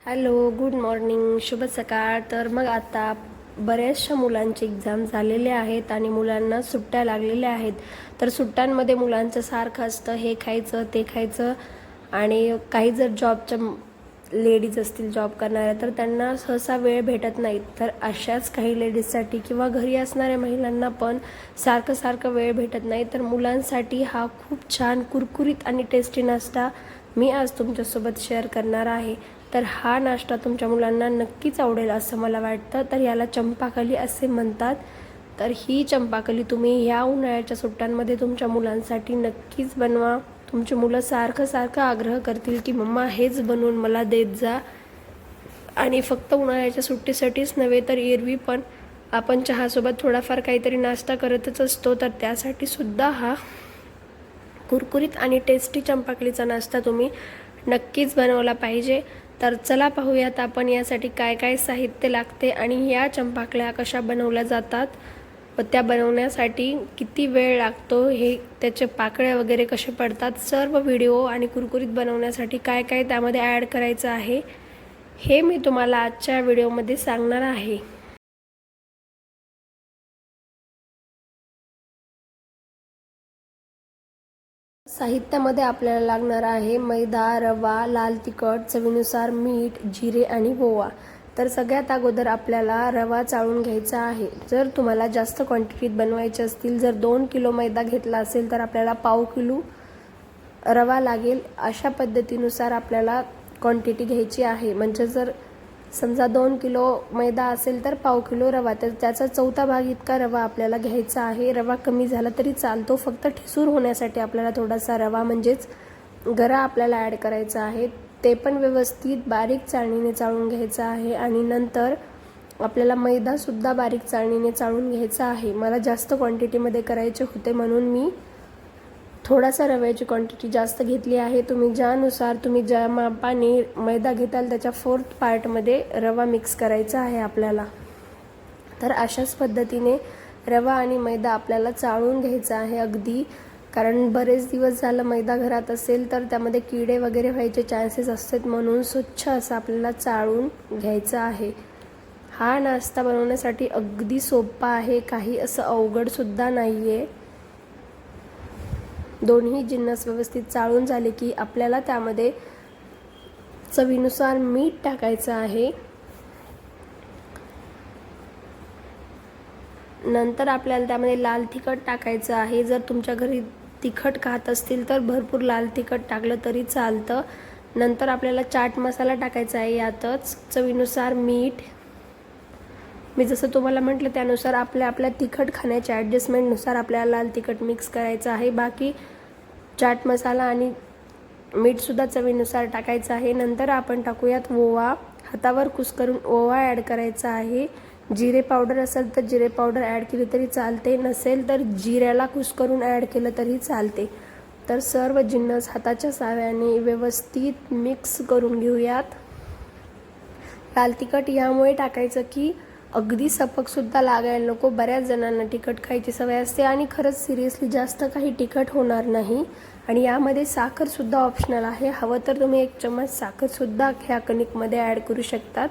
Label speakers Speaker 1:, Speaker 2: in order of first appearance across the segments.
Speaker 1: Hello, good morning, शुभ सकाळ. तर मग आता बऱ्याचशा मुलांचे एक्झाम झालेले आहेत आणि मुलांना सुट्ट्या लागलेल्या आहेत. तर सुट्ट्यांमध्ये मुलांचं सारखं असतं हे खायचं ते खायचं. आणि काही जर जॉबच्या लेडीज असतील, जॉब करणाऱ्या, तर त्यांना सहसा वेळ भेटत नाही. तर अशाच काही लेडीजसाठी किंवा घरी असणाऱ्या महिलांना पण सारखं वेळ भेटत नाही. तर मुलांसाठी हा खूप छान कुरकुरीत आणि टेस्टी नाश्ता मी आज तुमच्यासोबत शेअर करणार आहे. तर हा नाश्ता तुमच्या मुलांना नक्कीच आवडेल असं मला वाटतं. तर याला चंपाकली असे म्हणतात. तर ही चंपाकली तुम्ही ह्या उन्हाळ्याच्या सुट्ट्यांमध्ये तुमच्या मुलांसाठी नक्कीच बनवा. तुमची मुलं सारखं आग्रह करतील की मम्मा हेच बनवून मला देत जा. आणि फक्त उन्हाळ्याच्या सुट्टीसाठीच नव्हे तर एरवी पण आपण चहासोबत थोडाफार काहीतरी नाश्ता करतच असतो. तर त्यासाठी सुद्धा हा कुरकुरीत आणि टेस्टी चंपाकलीचा नाश्ता तुम्ही नक्कीच बनवला पाहिजे. तर चला पाहूयात आपण यासाठी काय काय साहित्य लागते आणि या चंपाकल्या कशा बनवल्या जातात व त्या बनवण्यासाठी किती वेळ लागतो, हे त्याचे पाकळ्या वगैरे कसे पडतात, सर्व व्हिडिओ आणि कुरकुरीत बनवण्यासाठी काय काय त्यामध्ये ॲड करायचं आहे हे मी तुम्हाला आजच्या व्हिडिओमध्ये सांगणार आहे. साहित्यामध्ये आपल्याला लागणार आहे मैदा, रवा, लाल तिखट, चवीनुसार मीठ, जिरे आणि ओवा. तर सगळ्यात अगोदर आपल्याला रवा चाळून घ्यायचा आहे. जर तुम्हाला जास्त क्वांटिटीत बनवायचे असतील, जर 2 किलो मैदा घेतला असेल तर आपल्याला पाव किलो रवा लागेल. अशा पद्धतीनुसार आपल्याला क्वांटिटी घ्यायची आहे. म्हणजे जर समजा 2 किलो मैदा असेल तर पाव किलो रवा, तर त्याचा चौथा भाग इतका रवा आपल्याला घ्यायचा आहे. रवा कमी झाला तरी चालतो, फक्त ठिसूर होण्यासाठी आपल्याला थोडासा रवा म्हणजेच गरा आपल्याला ॲड करायचा आहे. ते पण व्यवस्थित बारीक चाळणीने चाळून घ्यायचं आहे. आणि नंतर आपल्याला मैदासुद्धा बारीक चाळणीने चाळून घ्यायचा आहे. मला जास्त क्वांटिटीमध्ये करायचे होते म्हणून मी थोडासा रव्याची क्वांटिटी जास्त घेतली आहे. तुम्ही ज्या मापाने मैदा घेताल त्याच्या 4th पार्टमध्ये रवा मिक्स करायचा आहे आपल्याला. तर अशाच पद्धतीने रवा आणि मैदा आपल्याला चाळून घ्यायचा आहे अगदी. कारण बरेच दिवस झालं मैदा घरात असेल तर त्यामध्ये किडे वगैरे व्हायचे चान्सेस असतात, म्हणून स्वच्छ असं आपल्याला चाळून घ्यायचं आहे. हा नाश्ता बनवण्यासाठी अगदी सोपा आहे, काही असं अवघडसुद्धा नाही आहे. दोन्ही जिन्नस व्यवस्थित चाळून झाले की आपल्याला त्यामध्ये चवीनुसार मीठ टाकायचं आहे. नंतर आपल्याला त्यामध्ये लाल तिखट टाकायचं आहे. जर तुमच्या घरी तिखट खात असतील तर भरपूर लाल तिखट टाकलं तरी चालतं. नंतर आपल्याला चाट मसाला टाकायचा आहे. यातच चवीनुसार मीठ, मी जसं तुम्हाला म्हटलं त्यानुसार आपल्या तिखट खाण्याच्या ॲडजस्टमेंटनुसार आपल्याला लाल तिखट मिक्स करायचं आहे. बाकी चाट मसाला आणि मीठसुद्धा चवीनुसार टाकायचं आहे. नंतर आपण टाकूयात ओवा. हातावर कुस्करून ओवा ॲड करायचा आहे. जिरे पावडर असेल तर जिरे पावडर ॲड केली तरी चालते, नसेल तर जिऱ्याला कुस्करून ॲड केलं तरी चालते. तर सर्व जिन्नस हाताच्या साहाय्याने व्यवस्थित मिक्स करून घेऊयात. लाल तिखट यामुळे टाकायचं की अगदी सपकसुद्धा लागायला नको. बऱ्याच जणांना तिखट खायची सवय असते आणि खरंच सिरियसली जास्त काही तिखट होणार नाही. आणि यामध्ये साखरसुद्धा ऑप्शनल आहे. हवं तर तुम्ही 1 चम्मच साखरसुद्धा ह्या कणिकमध्ये ॲड करू शकतात.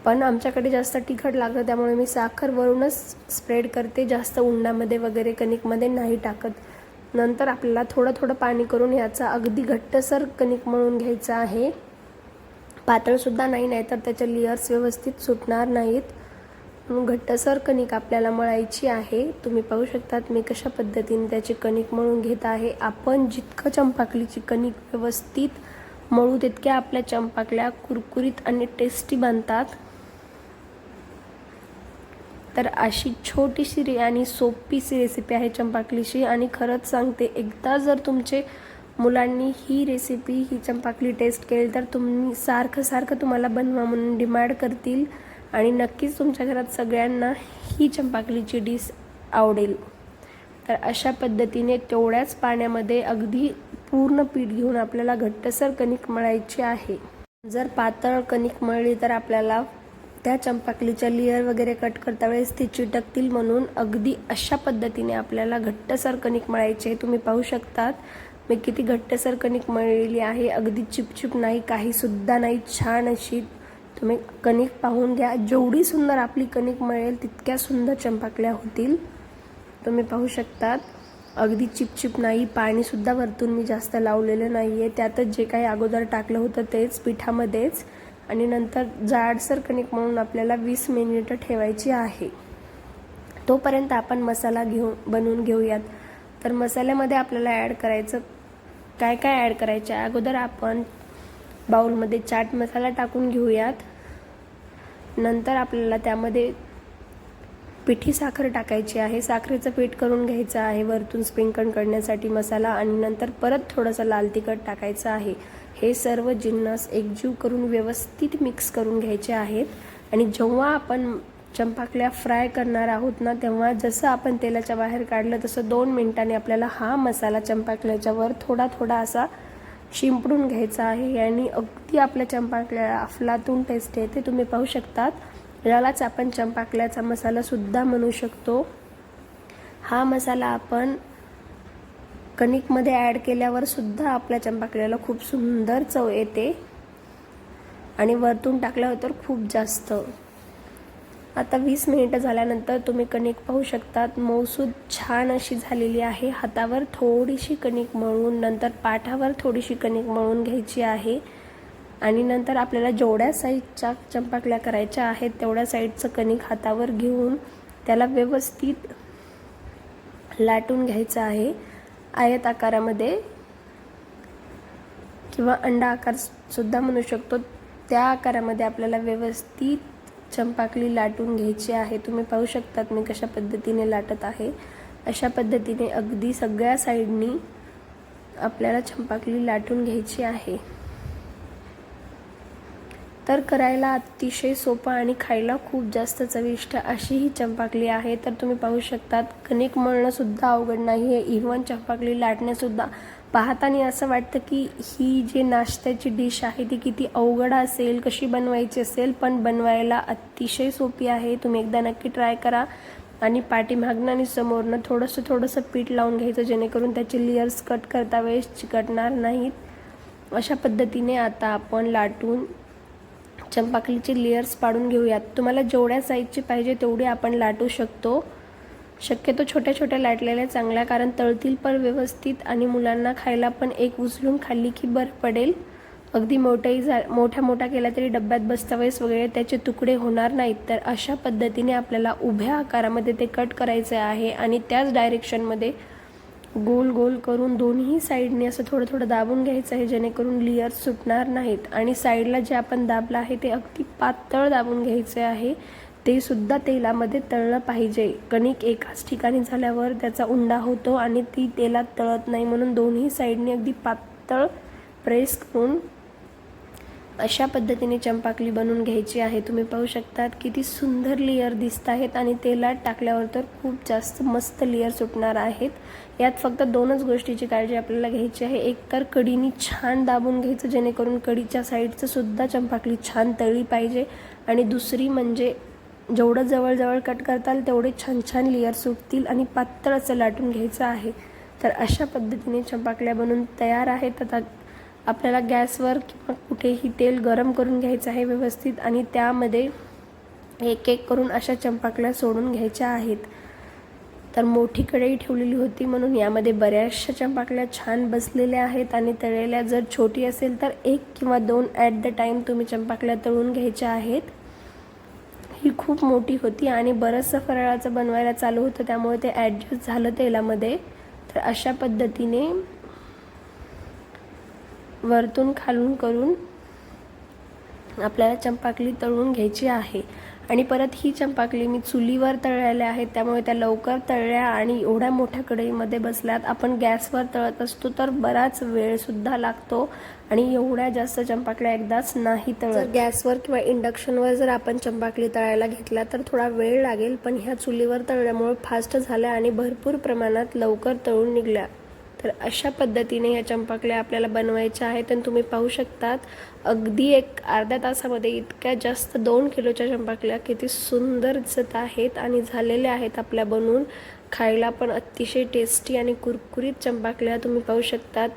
Speaker 1: पण आमच्याकडे जास्त तिखट लागतं त्यामुळे मी साखर वरूनच स्प्रेड करते, जास्त उंडामध्ये वगैरे कणिकमध्ये नाही टाकत. नंतर आपल्याला थोडं पाणी करून याचा अगदी घट्टसर कणिक मळून घ्यायचा आहे. पातळसुद्धा नाही तर त्याचे लेयर्स व्यवस्थित सुटणार नाहीत. घट्टसर कणिक आपल्याला मळायची आहे. तुम्ही पाहू शकतात मी कशा पद्धतीने त्याची कणिक मळून घेत आहे. आपण जितकं चंपाकलीची कणिक व्यवस्थित मळू तितक्या आपल्या चंपाकल्या कुरकुरीत आणि टेस्टी बनतात. तर अशी छोटीशी आणि सोपीशी रेसिपी आहे चंपाकलीची. आणि खरंच सांगते, एकदा जर तुमचे मुलांनी ही रेसिपी, ही चंपाकली टेस्ट केली तर तुम्ही सारखं तुम्हाला बनवा म्हणून डिमांड करतील. आणि नक्कीच तुमच्या घरात सगळ्यांना ही चंपाकलीची डिश आवडेल. तर अशा पद्धतीने तेवढ्याच पाण्यामध्ये अगदी पूर्ण पीठ घेऊन आपल्याला घट्टसर कणिक मळायची आहे. जर पातळ कणिक मळली तर आपल्याला त्या चंपाकलीच्या लेयर वगैरे कट करता वेळेस ती चिटकतील, म्हणून अगदी अशा पद्धतीने आपल्याला घट्टसर कणिक मळायची आहे. तुम्ही पाहू शकतात मी किती घट्टसर कणिक मळलेली आहे. अगदी चिपचिप नाही, काहीसुद्धा नाही, छान अशी तुम्ही कणिक पाहून घ्या, जेवढी सुंदर आपली कणिक मळेल तितक्या सुंदर चंपाकल्या होतील. तुम्ही पाहू शकतात अगदी चिपचिप नाही. पाणीसुद्धा वरतून मी जास्त लावलेलं नाही आहे, त्यातच जे काही अगोदर टाकलं होतं तेच पिठामध्येच. आणि नंतर जाडसर कणिक मळून आपल्याला 20 मिनिटं ठेवायची आहे. तोपर्यंत आपण मसाला बनवून घेऊयात. तर मसाल्यामध्ये आपल्याला ॲड करायचं काय ॲड करायचं आहे, अगोदर आपण बाउलमध्ये चाट मसाला टाकून घेऊयात. नंतर आपल्याला त्यामध्ये पिठी साखर टाकायची आहे. साखरेचं पीठ करून घ्यायचं आहे वरतून स्प्रिंकल करण्यासाठी मसाला. आणि नंतर परत थोडंसं लाल तिखट टाकायचं आहे. हे सर्व जिन्नस एकजीव करून व्यवस्थित मिक्स करून घ्यायचे आहेत. आणि जेव्हा आपण चंपाकल्या फ्राय करणार आहोत ना, तेव्हा जसं आपण तेलाच्या बाहेर काढलं तसं 2 मिनिटांनी आपल्याला हा मसाला चंपाकल्याच्या वर थोडा थोडा असा शिंपडून घ्यायचा आहे. आणि अगदी आपल्या चंपाकल्या अफलातून टेस्ट येते. तुम्ही पाहू शकतात, यालाच आपण चंपाकल्याचा मसाला सुद्धा म्हणू शकतो. हा मसाला आपण कणिकमध्ये ॲड केल्यावर सुद्धा आपल्या चंपाकल्याला खूप सुंदर चव येते. आणि वरतून टाकल्यावर तर खूप जास्त. आता 20 मिनिटं झाल्यानंतर तुम्ही कणिक पाहू शकतात, मऊसूद छान अशी झालेली आहे. हातावर थोडीशी कणिक मळून, नंतर पाठावर थोडीशी कणिक मळून घ्यायची आहे. आणि नंतर आपल्याला जेवढ्या साईजच्या चंपाकल्या करायच्या आहेत तेवढ्या साईजचं कणिक हातावर घेऊन त्याला व्यवस्थित लाटून घ्यायचं आहे. आयत आकारामध्ये किंवा अंडा आकार सुद्धा म्हणू शकतो, त्या आकारामध्ये आपल्याला व्यवस्थित चंपाकली लाटून घ्यायची आहे. तुम्ही पाहू शकतात मी कशा पद्धतीने लाटत आहे. अशा पद्धतीने अगदी सगळ्या साईडनी आपल्याला चंपाकली लाटून घ्यायची आहे. तर करायला अतिशय सोपं आणि खायला खूप जास्त चविष्ट अशी ही चंपाकली आहे. तर तुम्ही पाहू शकतात कणिक मळणं सुद्धा अवघड नाही आहे, इव्हन चंपाकली लाटणेसुद्धा. पाहताना असं वाटतं की ही जी नाश्त्याची डिश आहे ती किती अवघड असेल, कशी बनवायची असेल, पण बनवायला अतिशय सोपी आहे. तुम्ही एकदा नक्की ट्राय करा. आणि पाठीमागनं आणि समोरनं थोडंसं पीठ लावून घ्यायचं, जेणेकरून त्याचे लेयर्स कट करता वेळेस चिकटणार नाहीत. अशा पद्धतीने आता आपण लाटून चंपाकलीचे लेयर्स पाडून घेऊयात. तुम्हाला जेवढ्या साईजची पाहिजे तेवढी आपण लाटू शकतो. शक्यतो छोट्या छोट्या लाटलेल्या चांगल्या, कारण तळतील पण व्यवस्थित आणि मुलांना खायला पण एक उचलून खाल्ली की बरं पडेल. अगदी मोठ्या केला तरी डब्यात बसता वेळेस वगैरे त्याचे तुकडे होणार नाहीत. तर अशा पद्धतीने आपल्याला उभ्या आकारामध्ये ते कट करायचे आहे. आणि त्याच डायरेक्शनमध्ये गोल गोल करून दोन्ही साईडने असं थोडं दाबून घ्यायचं आहे, जेणेकरून लेयर सुटणार नाहीत. आणि साईडला जे आपण दाबलं आहे ते अगदी पातळ दाबून घ्यायचे आहे. ते सुद्धा तेलामध्ये तळलं पाहिजे. कणिक एकाच ठिकाणी झाल्यावर त्याचा उंडा होतो आणि ती तेलात तळत नाही, म्हणून दोन्ही साईडने अगदी पातळ प्रेस करून अशा पद्धतीने चंपाकली बनवून घ्यायची आहे. तुम्ही पाहू शकतात किती सुंदर लेयर दिसत आहेत आणि तेलात टाकल्यावर तर खूप जास्त मस्त लेयर सुटणार आहेत. यात फक्त 2च गोष्टीची काळजी आपल्याला घ्यायची आहे. एक तर कढीने छान दाबून घ्यायचं, जेणेकरून कढीच्या साईडचं सुद्धा चंपाकली छान तळली पाहिजे. आणि दुसरी म्हणजे जेवढं जवळ कट करताल तेवढे छान लेयर सुटतील आणि पातळ असं लाटून घ्यायचं आहे. तर अशा पद्धतीने चंपाकल्या बनवून तयार आहेत. आता आपल्याला गॅसवर किंवा कुठेही तेल गरम करून घ्यायचं आहे व्यवस्थित आणि त्यामध्ये एक करून अशा चंपाकल्या सोडून घ्यायच्या आहेत. तर मोठी कढई ठेवलेली होती म्हणून यामध्ये बऱ्याचशा चंपाकल्या छान बसलेल्या आहेत आणि तळलेल्या. जर छोटी असेल तर 1 किंवा 2 ॲट द टाईम तुम्ही चंपाकल्या तळून घ्यायच्या आहेत. ही खूप मोठी होती आणि बरंचसं फराळाचं बनवायला चालू होतं, त्यामुळे ते ॲडजस्ट झालं तेलामध्ये. तर अशा पद्धतीने वरतून खालून करून आपल्याला चंपाकली तळून घ्यायची आहे. आणि परत ही चंपाकली मी चुलीवर तळलेल्या आहेत, त्यामुळे त्या लवकर तळल्या आणि एवढ्या मोठ्या कढईमध्ये बसल्यात. आपण गॅसवर तळत असतो तर बराच वेळसुद्धा लागतो आणि एवढ्या जास्त चंपाकल्या एकदाच नाही तळत. गॅसवर किंवा इंडक्शनवर जर आपण चंपाकली तळायला घेतल्या तर थोडा वेळ लागेल, पण ह्या चुलीवर तळल्यामुळे फास्ट झाल्या आणि भरपूर प्रमाणात लवकर तळून निघल्या. तर अशा पद्धतीने या चंपाकल्या आपल्याला बनवायच्या आहेत. आणि तुम्ही पाहू शकतात अगदी एक अर्ध्या तासामध्ये इतक्या जास्त 2 किलोच्या चंपाकल्या किती सुंदर दिसत आहेत आणि झालेल्या आहेत आपल्या बनवून. खायला पण अतिशय टेस्टी आणि कुरकुरीत चंपाकल्या तुम्ही पाहू शकतात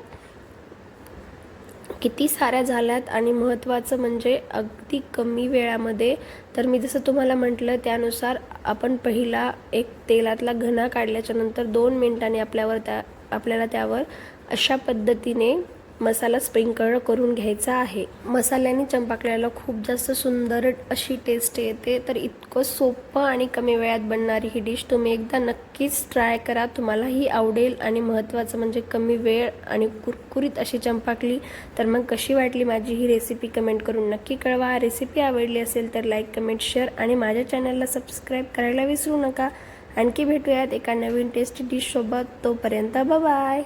Speaker 1: किती साऱ्या झाल्यात आणि महत्त्वाचं म्हणजे अगदी कमी वेळामध्ये. तर मी जसं तुम्हाला म्हटलं त्यानुसार आपण पहिला एक तेलातला घना काढल्याच्या नंतर 2 मिनिटांनी आपल्याला त्यावर अशा पद्धतीने मसाला स्प्रिंकल करून घ्यायचा आहे. मसाल्याने चंपाकल्याला खूप जास्त सुंदर अशी टेस्ट येते. तर इतकं सोपं आणि कमी वेळात बनणारी ही डिश तुम्ही एकदा नक्कीच ट्राय करा, तुम्हालाही आवडेल. आणि महत्त्वाचं म्हणजे कमी वेळ आणि कुरकुरीत अशी चंपाकली. तर मग कशी वाटली माझी ही रेसिपी कमेंट करून नक्की कळवा. रेसिपी आवडली असेल तर लाईक, कमेंट, शेअर आणि माझ्या चॅनलला सबस्क्राईब करायला विसरू नका. आणखी भेटूयात एका नवीन टेस्टी डिशसोबत. तोपर्यंत बाय.